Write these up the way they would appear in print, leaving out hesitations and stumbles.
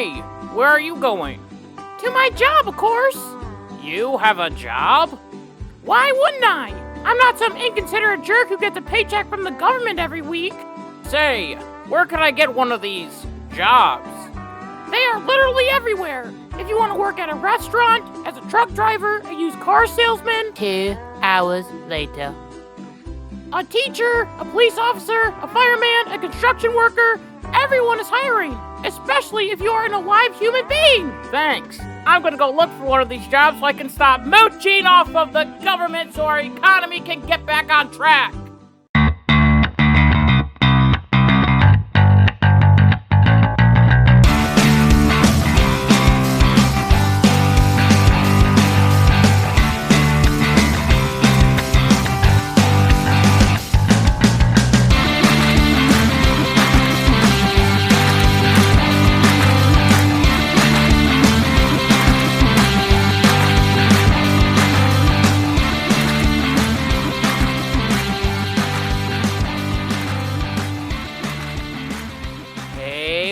Hey, where are you going? To my job, of course. You have a job? Why wouldn't I? I'm not some inconsiderate jerk who gets a paycheck from the government every week. Say, where can I get one of these jobs? They are literally everywhere. If you want to work at a restaurant, as a truck driver, a used car salesman, 2 hours later. a teacher, a police officer, a fireman, a construction worker, everyone is hiring, especially if you are an alive human being. Thanks. I'm gonna go look for one of these jobs so I can stop mooching off of the government so our economy can get back on track.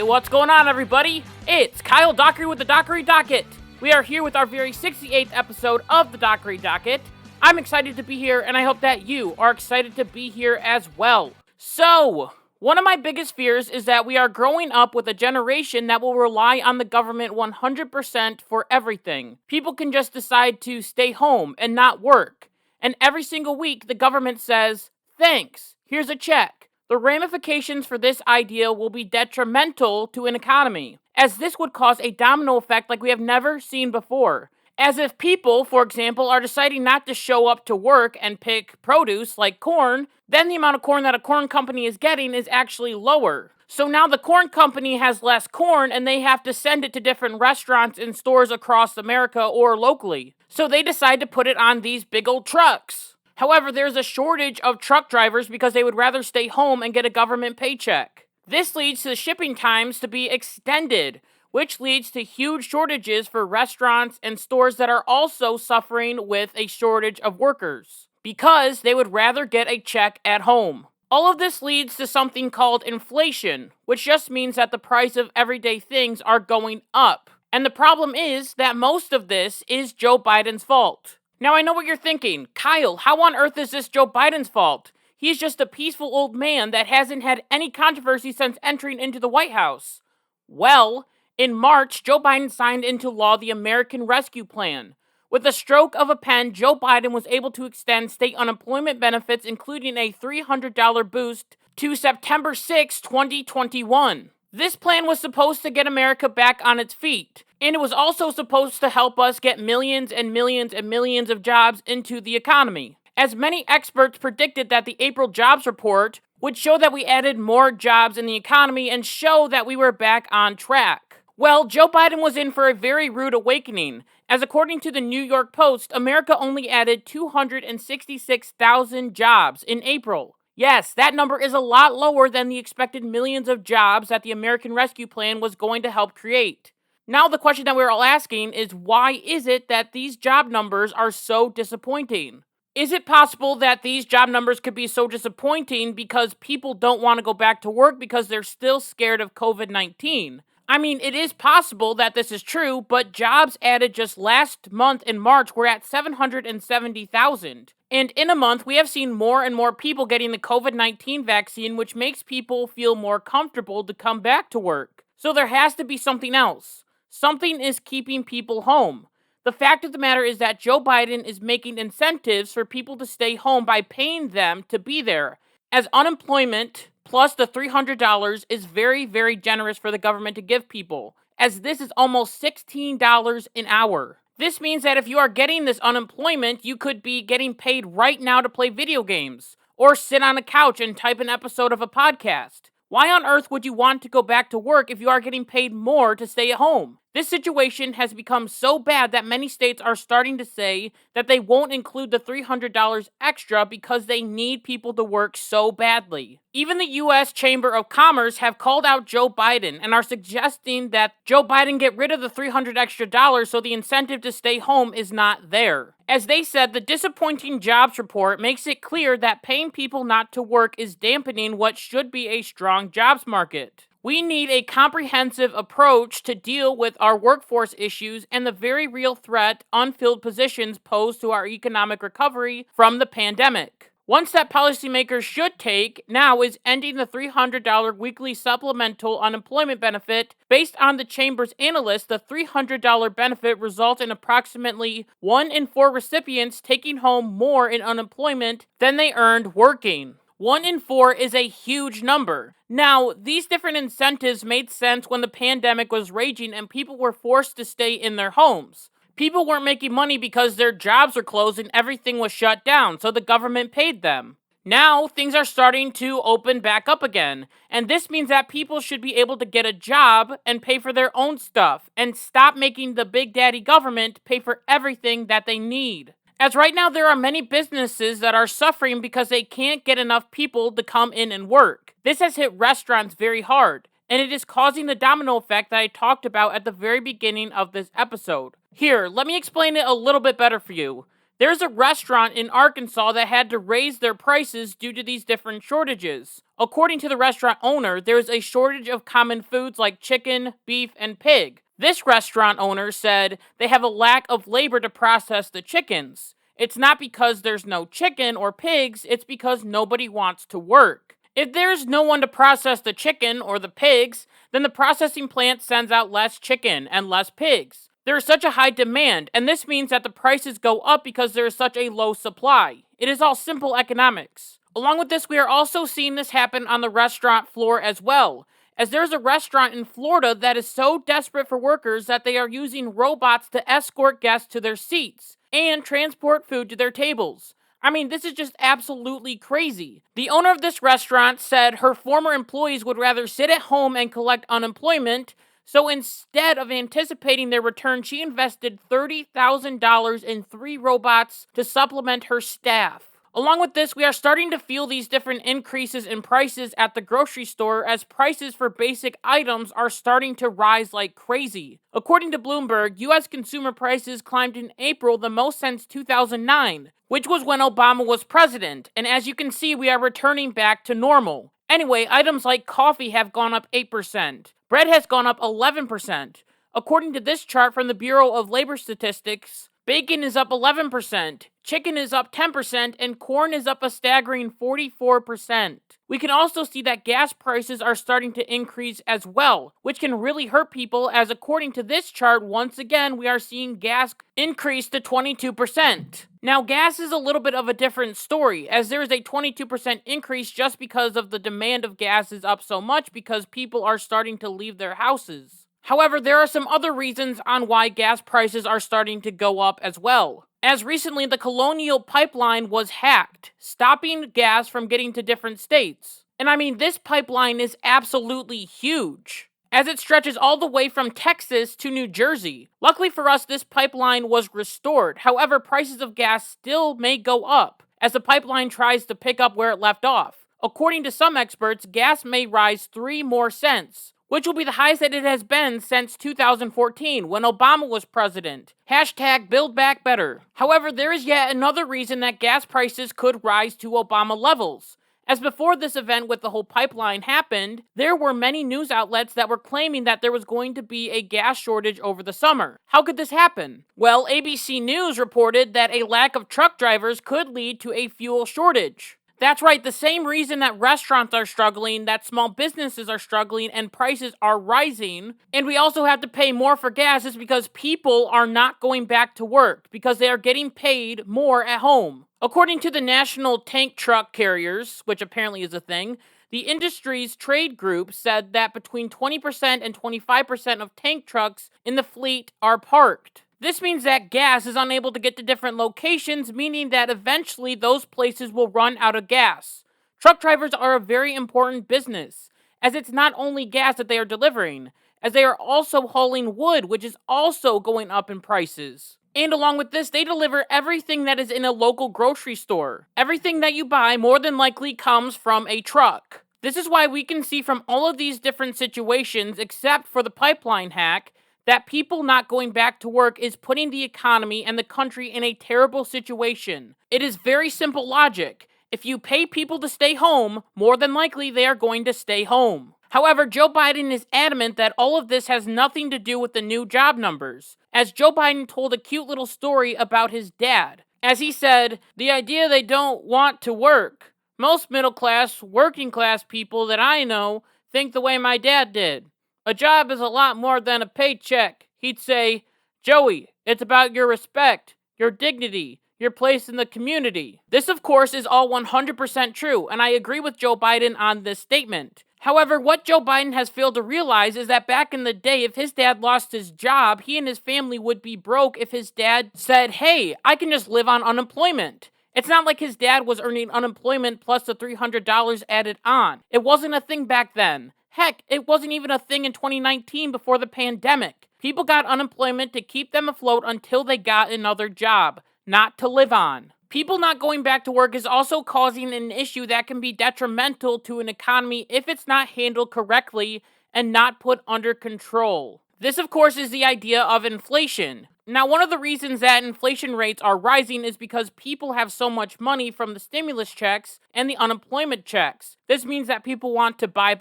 What's going on, everybody? It's Kyle Dockery with the Dockery Docket. We are here with our very 68th episode of the Dockery Docket. I'm excited to be here, and I hope that you are excited to be here as well. So, one of my biggest fears is that we are growing up with a generation that will rely on the government 100% for everything. People can just decide to stay home and not work. And every single week, the government says, "Thanks, here's a check." The ramifications for this idea will be detrimental to an economy, as this would cause a domino effect like we have never seen before. As if people, for example, are deciding not to show up to work and pick produce like corn, then the amount of corn that a corn company is getting is actually lower. So now the corn company has less corn and they have to send it to different restaurants and stores across America or locally. So they decide to put it on these big old trucks. However, there's a shortage of truck drivers because they would rather stay home and get a government paycheck. This leads to the shipping times to be extended, which leads to huge shortages for restaurants and stores that are also suffering with a shortage of workers, because they would rather get a check at home. All of this leads to something called inflation, which just means that the price of everyday things are going up. And the problem is that most of this is Joe Biden's fault. Now, I know what you're thinking. Kyle, how on earth is this Joe Biden's fault? He's just a peaceful old man that hasn't had any controversy since entering into the White House. Well, in March, Joe Biden signed into law the American Rescue Plan. With a stroke of a pen, Joe Biden was able to extend state unemployment benefits, including a $300 boost, to September 6, 2021. This plan was supposed to get America back on its feet. And it was also supposed to help us get millions and millions and millions of jobs into the economy. As many experts predicted that the April jobs report would show that we added more jobs in the economy and show that we were back on track. Well, Joe Biden was in for a very rude awakening, as according to the New York Post, America only added 266,000 jobs in April. Yes, that number is a lot lower than the expected millions of jobs that the American Rescue Plan was going to help create. Now the question that we're all asking is, why is it that these job numbers are so disappointing? Is it possible that these job numbers could be so disappointing because people don't want to go back to work because they're still scared of COVID-19? I mean, it is possible that this is true, but jobs added just last month in March were at 770,000. And in a month, we have seen more and more people getting the COVID-19 vaccine, which makes people feel more comfortable to come back to work. So there has to be something else. Something is keeping people home. The fact of the matter is that Joe Biden is making incentives for people to stay home by paying them to be there, as unemployment plus the $300 is very, very generous for the government to give people, as this is almost $16 an hour. This means that if you are getting this unemployment, you could be getting paid right now to play video games, or sit on a couch and type an episode of a podcast. Why on earth would you want to go back to work if you are getting paid more to stay at home? This situation has become so bad that many states are starting to say that they won't include the $300 extra because they need people to work so badly. Even the U.S. Chamber of Commerce have called out Joe Biden and are suggesting that Joe Biden get rid of the $300 extra so the incentive to stay home is not there. As they said, the disappointing jobs report makes it clear that paying people not to work is dampening what should be a strong jobs market. We need a comprehensive approach to deal with our workforce issues and the very real threat unfilled positions pose to our economic recovery from the pandemic. One step policymakers should take now is ending the $300 weekly supplemental unemployment benefit. Based on the Chamber's analysts, the $300 benefit results in approximately 1 in 4 recipients taking home more in unemployment than they earned working. 1 in 4 is a huge number. Now, these different incentives made sense when the pandemic was raging and people were forced to stay in their homes. People weren't making money because their jobs were closed and everything was shut down, so the government paid them. Now, things are starting to open back up again, and this means that people should be able to get a job and pay for their own stuff, and stop making the big daddy government pay for everything that they need. As right now, there are many businesses that are suffering because they can't get enough people to come in and work. This has hit restaurants very hard, and it is causing the domino effect that I talked about at the very beginning of this episode. Here, let me explain it a little bit better for you. There's a restaurant in Arkansas that had to raise their prices due to these different shortages. According to the restaurant owner, there's a shortage of common foods like chicken, beef, and pig. This restaurant owner said they have a lack of labor to process the chickens. It's not because there's no chicken or pigs, it's because nobody wants to work. If there's no one to process the chicken or the pigs, then the processing plant sends out less chicken and less pigs. There is such a high demand, and this means that the prices go up because there is such a low supply. It is all simple economics. Along with this, we are also seeing this happen on the restaurant floor as well, as there's a restaurant in Florida that is so desperate for workers that they are using robots to escort guests to their seats and transport food to their tables. I mean, this is just absolutely crazy. The owner of this restaurant said her former employees would rather sit at home and collect unemployment, so instead of anticipating their return, she invested $30,000 in 3 robots to supplement her staff. Along with this, we are starting to feel these different increases in prices at the grocery store as prices for basic items are starting to rise like crazy. According to Bloomberg, U.S. consumer prices climbed in April the most since 2009, which was when Obama was president, and as you can see, we are returning back to normal. Anyway, items like coffee have gone up 8%. Bread has gone up 11%. According to this chart from the Bureau of Labor Statistics, bacon is up 11%, chicken is up 10%, and corn is up a staggering 44%. We can also see that gas prices are starting to increase as well, which can really hurt people as according to this chart, once again, we are seeing gas increase to 22%. Now, gas is a little bit of a different story, as there is a 22% increase just because of the demand of gas is up so much because people are starting to leave their houses. However, there are some other reasons on why gas prices are starting to go up as well. As recently, the Colonial Pipeline was hacked, stopping gas from getting to different states. And I mean, this pipeline is absolutely huge, as it stretches all the way from Texas to New Jersey. Luckily for us, this pipeline was restored. However, prices of gas still may go up, as the pipeline tries to pick up where it left off. According to some experts, gas may rise 3 more cents, which will be the highest that it has been since 2014, when Obama was president. Hashtag Build Back Better. However, there is yet another reason that gas prices could rise to Obama levels. As before this event with the whole pipeline happened, there were many news outlets that were claiming that there was going to be a gas shortage over the summer. How could this happen? Well, ABC News reported that a lack of truck drivers could lead to a fuel shortage. That's right, the same reason that restaurants are struggling, that small businesses are struggling, and prices are rising, and we also have to pay more for gas is because people are not going back to work, because they are getting paid more at home. According to the National Tank Truck Carriers, which apparently is a thing, the industry's trade group said that between 20% and 25% of tank trucks in the fleet are parked. This means that gas is unable to get to different locations, meaning that eventually those places will run out of gas. Truck drivers are a very important business, as it's not only gas that they are delivering, as they are also hauling wood, which is also going up in prices. And along with this, they deliver everything that is in a local grocery store. Everything that you buy more than likely comes from a truck. This is why we can see from all of these different situations, except for the pipeline hack, that people not going back to work is putting the economy and the country in a terrible situation. It is very simple logic. If you pay people to stay home, more than likely they are going to stay home. However, Joe Biden is adamant that all of this has nothing to do with the new job numbers, as Joe Biden told a cute little story about his dad. As he said, the idea they don't want to work. Most middle class, working class people that I know think the way my dad did. A job is a lot more than a paycheck. He'd say, Joey, it's about your respect, your dignity, your place in the community. This, of course, is all 100% true, and I agree with Joe Biden on this statement. However, what Joe Biden has failed to realize is that back in the day, if his dad lost his job, he and his family would be broke if his dad said, hey, I can just live on unemployment. It's not like his dad was earning unemployment plus the $300 added on. It wasn't a thing back then. Heck, it wasn't even a thing in 2019 before the pandemic. People got unemployment to keep them afloat until they got another job, not to live on. People not going back to work is also causing an issue that can be detrimental to an economy if it's not handled correctly and not put under control. This, of course, is the idea of inflation. Now, one of the reasons that inflation rates are rising is because people have so much money from the stimulus checks and the unemployment checks. This means that people want to buy.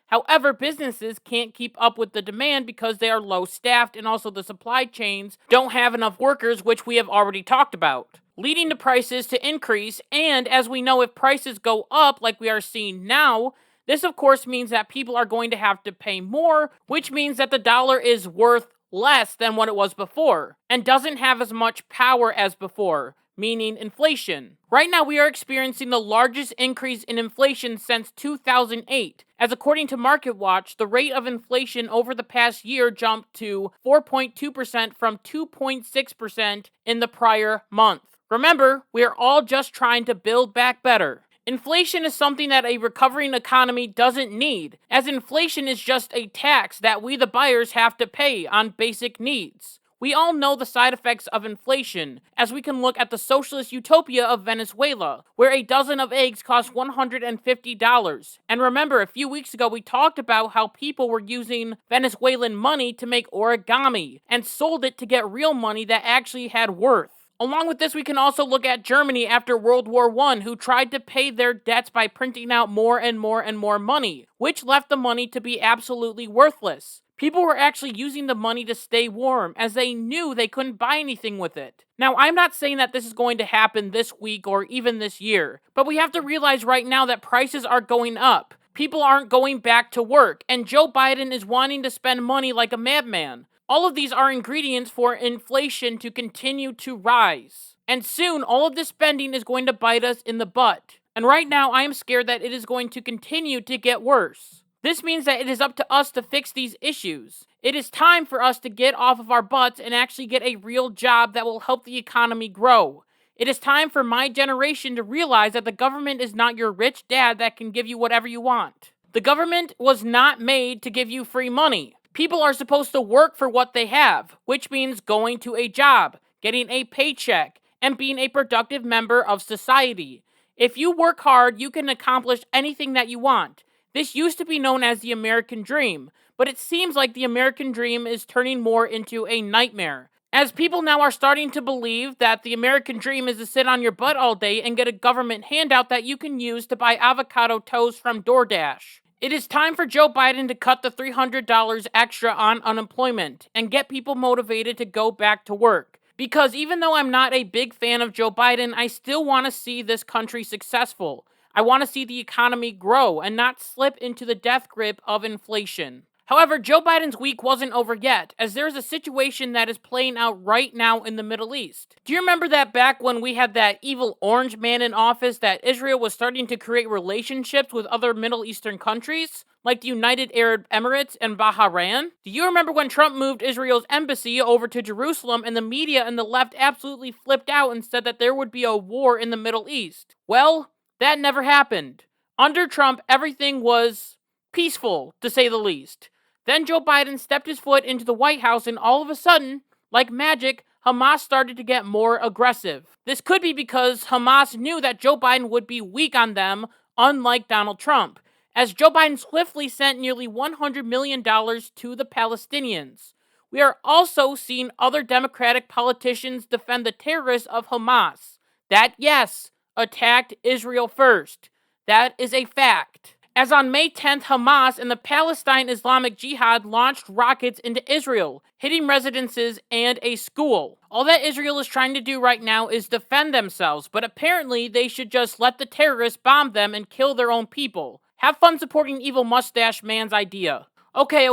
However, businesses can't keep up with the demand because they are low staffed and also the supply chains don't have enough workers, which we have already talked about, leading to prices to increase. And as we know, if prices go up like we are seeing now, this of course means that people are going to have to pay more, which means that the dollar is worth less than what it was before and doesn't have as much power as before, meaning inflation. Right now, we are experiencing the largest increase in inflation since 2008. As according to MarketWatch, the rate of inflation over the past year jumped to 4.2% from 2.6% in the prior month. Remember, we are all just trying to build back better. Inflation is something that a recovering economy doesn't need, as inflation is just a tax that we the buyers have to pay on basic needs. We all know the side effects of inflation, as we can look at the socialist utopia of Venezuela, where a dozen of eggs cost $150. And remember, a few weeks ago we talked about how people were using Venezuelan money to make origami, and sold it to get real money that actually had worth. Along with this, we can also look at Germany after World War I, who tried to pay their debts by printing out more and more money, which left the money to be absolutely worthless. People were actually using the money to stay warm, as they knew they couldn't buy anything with it. Now, I'm not saying that this is going to happen this week or even this year, but we have to realize right now that prices are going up. People aren't going back to work, and Joe Biden is wanting to spend money like a madman. All of these are ingredients for inflation to continue to rise. And soon, all of this spending is going to bite us in the butt. And right now, I am scared that it is going to continue to get worse. This means that it is up to us to fix these issues. It is time for us to get off of our butts and actually get a real job that will help the economy grow. It is time for my generation to realize that the government is not your rich dad that can give you whatever you want. The government was not made to give you free money. People are supposed to work for what they have, which means going to a job, getting a paycheck, and being a productive member of society. If you work hard, you can accomplish anything that you want. This used to be known as the American dream, but it seems like the American dream is turning more into a nightmare, as people now are starting to believe that the American dream is to sit on your butt all day and get a government handout that you can use to buy avocado toast from DoorDash. It is time for Joe Biden to cut the $300 extra on unemployment and get people motivated to go back to work. Because even though I'm not a big fan of Joe Biden, I still want to see this country successful. I want to see the economy grow and not slip into the death grip of inflation. However, Joe Biden's week wasn't over yet, as there's a situation that is playing out right now in the Middle East. Do you remember that back when we had that evil orange man in office, that Israel was starting to create relationships with other Middle Eastern countries, like the United Arab Emirates and Bahrain? Do you remember when Trump moved Israel's embassy over to Jerusalem and the media and the left absolutely flipped out and said that there would be a war in the Middle East? Well, that never happened. Under Trump, everything was peaceful, to say the least. Then Joe Biden stepped his foot into the White House and all of a sudden, like magic, Hamas started to get more aggressive. This could be because Hamas knew that Joe Biden would be weak on them, unlike Donald Trump, as Joe Biden swiftly sent nearly $100 million to the Palestinians. We are also seeing other Democratic politicians defend the terrorists of Hamas that, yes, attacked Israel first. That is a fact. As on May 10th, Hamas and the Palestine Islamic Jihad launched rockets into Israel, hitting residences and a school. All that Israel is trying to do right now is defend themselves, but apparently they should just let the terrorists bomb them and kill their own people. Have fun supporting evil mustache man's idea. Okay,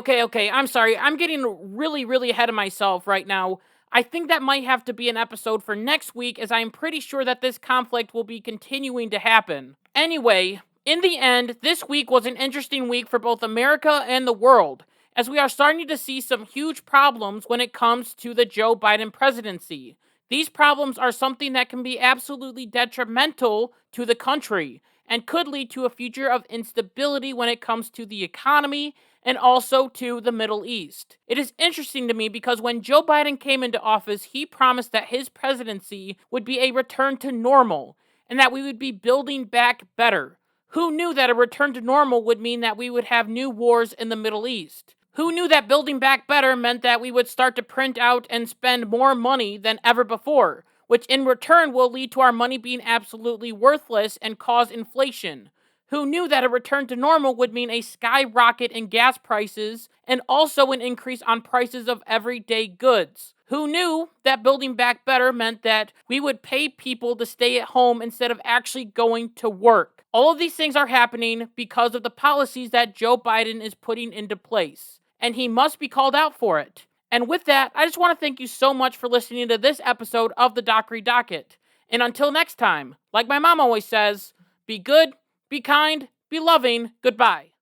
I'm sorry. I'm getting really ahead of myself right now. I think that might have to be an episode for next week, as I am pretty sure that this conflict will be continuing to happen. Anyway, in the end, this week was an interesting week for both America and the world, as we are starting to see some huge problems when it comes to the Joe Biden presidency. These problems are something that can be absolutely detrimental to the country, and could lead to a future of instability when it comes to the economy and also to the Middle East. It is interesting to me because when Joe Biden came into office, he promised that his presidency would be a return to normal and that we would be building back better. Who knew that a return to normal would mean that we would have new wars in the Middle East? Who knew that building back better meant that we would start to print out and spend more money than ever before, which in return will lead to our money being absolutely worthless and cause inflation? Who knew that a return to normal would mean a skyrocket in gas prices and also an increase on prices of everyday goods? Who knew that building back better meant that we would pay people to stay at home instead of actually going to work? All of these things are happening because of the policies that Joe Biden is putting into place, and he must be called out for it. And with that, I just want to thank you so much for listening to this episode of the Dockery Docket. And until next time, like my mom always says, be good, be kind, be loving, goodbye.